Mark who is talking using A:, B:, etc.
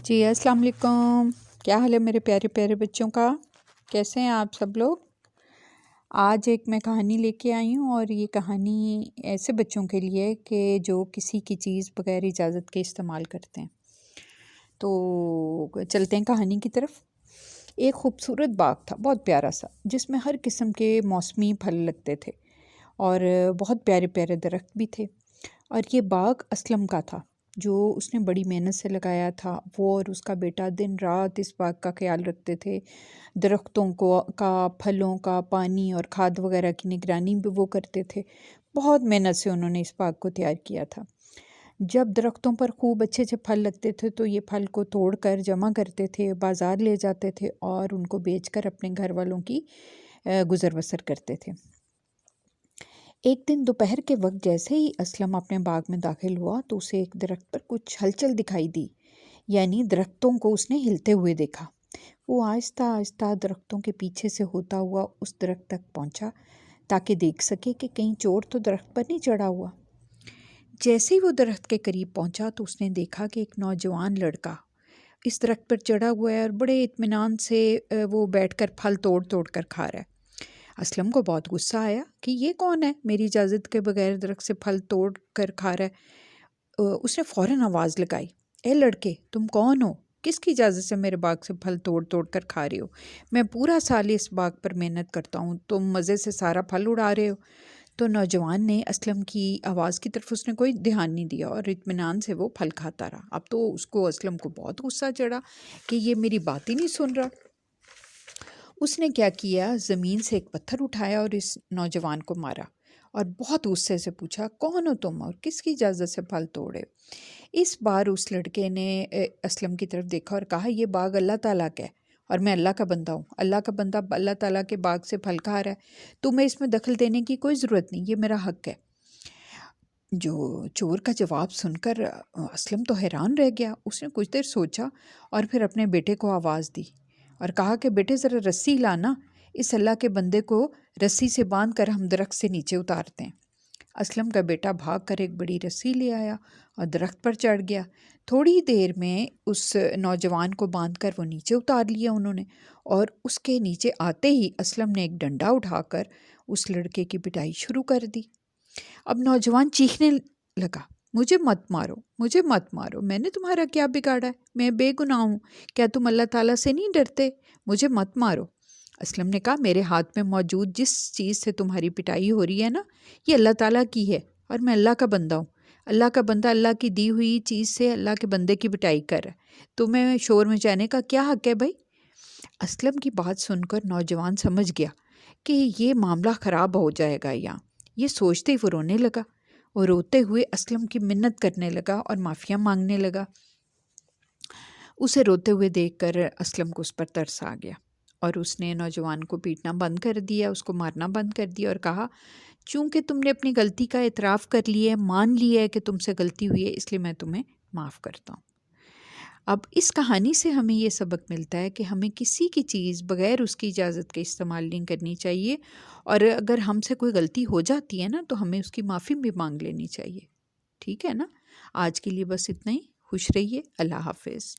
A: جی السلام علیکم، کیا حال ہے میرے پیارے پیارے بچوں کا؟ کیسے ہیں آپ سب لوگ؟ آج ایک میں کہانی لے کے آئی ہوں، اور یہ کہانی ایسے بچوں کے لیے کہ جو کسی کی چیز بغیر اجازت کے استعمال کرتے ہیں۔ تو چلتے ہیں کہانی کی طرف۔ ایک خوبصورت باغ تھا، بہت پیارا سا، جس میں ہر قسم کے موسمی پھل لگتے تھے اور بہت پیارے پیارے درخت بھی تھے۔ اور یہ باغ اسلم کا تھا، جو اس نے بڑی محنت سے لگایا تھا۔ وہ اور اس کا بیٹا دن رات اس باغ کا خیال رکھتے تھے، درختوں کا، پھلوں کا، پانی اور کھاد وغیرہ کی نگرانی بھی وہ کرتے تھے۔ بہت محنت سے انہوں نے اس باغ کو تیار کیا تھا۔ جب درختوں پر خوب اچھے اچھے پھل لگتے تھے تو یہ پھل کو توڑ کر جمع کرتے تھے، بازار لے جاتے تھے اور ان کو بیچ کر اپنے گھر والوں کی گزر بسر کرتے تھے۔ ایک دن دوپہر کے وقت جیسے ہی اسلم اپنے باغ میں داخل ہوا تو اسے ایک درخت پر کچھ ہلچل دکھائی دی، یعنی درختوں کو اس نے ہلتے ہوئے دیکھا۔ وہ آہستہ آہستہ درختوں کے پیچھے سے ہوتا ہوا اس درخت تک پہنچا تاکہ دیکھ سکے کہ کہیں چور تو درخت پر نہیں چڑھا ہوا۔ جیسے ہی وہ درخت کے قریب پہنچا تو اس نے دیکھا کہ ایک نوجوان لڑکا اس درخت پر چڑھا ہوا ہے اور بڑے اطمینان سے وہ بیٹھ کر پھل توڑ توڑ کر کھا رہا ہے۔ اسلم کو بہت غصہ آیا کہ یہ کون ہے، میری اجازت کے بغیر درخت سے پھل توڑ کر کھا رہا ہے۔ اس نے فوراً آواز لگائی، اے لڑکے، تم کون ہو؟ کس کی اجازت سے میرے باغ سے پھل توڑ توڑ کر کھا رہے ہو؟ میں پورا سال اس باغ پر محنت کرتا ہوں، تم مزے سے سارا پھل اڑا رہے ہو۔ تو نوجوان نے اسلم کی آواز کی طرف اس نے کوئی دھیان نہیں دیا اور اطمینان سے وہ پھل کھاتا رہا۔ اب تو اس کو اسلم کو بہت غصہ چڑھا کہ یہ میری بات ہی نہیں سن رہا۔ اس نے کیا کیا، زمین سے ایک پتھر اٹھایا اور اس نوجوان کو مارا اور بہت غصے سے پوچھا، کون ہو تم اور کس کی اجازت سے پھل توڑے؟ اس بار اس لڑکے نے اسلم کی طرف دیکھا اور کہا، یہ باغ اللہ تعالیٰ کا ہے اور میں اللہ کا بندہ ہوں۔ اللہ کا بندہ اللہ تعالیٰ کے باغ سے پھل کھا رہا ہے، تمہیں اس میں دخل دینے کی کوئی ضرورت نہیں، یہ میرا حق ہے۔ جو چور کا جواب سن کر اسلم تو حیران رہ گیا۔ اس نے کچھ دیر سوچا اور پھر اپنے بیٹے کو آواز دی اور کہا کہ بیٹے ذرا رسی لانا، اس اللہ کے بندے کو رسی سے باندھ کر ہم درخت سے نیچے اتارتے ہیں۔ اسلم کا بیٹا بھاگ کر ایک بڑی رسی لے آیا اور درخت پر چڑھ گیا۔ تھوڑی دیر میں اس نوجوان کو باندھ کر وہ نیچے اتار لیا انہوں نے، اور اس کے نیچے آتے ہی اسلم نے ایک ڈنڈا اٹھا کر اس لڑکے کی پٹائی شروع کر دی۔ اب نوجوان چیخنے لگا، مجھے مت مارو، مجھے مت مارو، میں نے تمہارا کیا بگاڑا ہے؟ میں بے گناہ ہوں، کیا تم اللہ تعالیٰ سے نہیں ڈرتے؟ مجھے مت مارو۔ اسلم نے کہا، میرے ہاتھ میں موجود جس چیز سے تمہاری پٹائی ہو رہی ہے نا، یہ اللہ تعالیٰ کی ہے اور میں اللہ کا بندہ ہوں۔ اللہ کا بندہ اللہ کی دی ہوئی چیز سے اللہ کے بندے کی پٹائی کر رہا ہے، تمہیں شور مچانے کا کیا حق ہے بھائی؟ اسلم کی بات سن کر نوجوان سمجھ گیا کہ یہ معاملہ خراب ہو جائے گا یہاں۔ یہ سوچتے ہی وہ رونے لگا اور روتے ہوئے اسلم کی منت کرنے لگا اور معافیاں مانگنے لگا۔ اسے روتے ہوئے دیکھ کر اسلم کو اس پر ترس آ گیا اور اس نے نوجوان کو پیٹنا بند کر دیا، اس کو مارنا بند کر دیا اور کہا، چونکہ تم نے اپنی غلطی کا اعتراف کر لیا ہے، مان لیا ہے کہ تم سے غلطی ہوئی ہے، اس لیے میں تمہیں معاف کرتا ہوں۔ اب اس کہانی سے ہمیں یہ سبق ملتا ہے کہ ہمیں کسی کی چیز بغیر اس کی اجازت کے استعمال نہیں کرنی چاہیے، اور اگر ہم سے کوئی غلطی ہو جاتی ہے نا تو ہمیں اس کی معافی بھی مانگ لینی چاہیے۔ ٹھیک ہے نا؟ آج کے لیے بس اتنا ہی۔ خوش رہیے، اللہ حافظ۔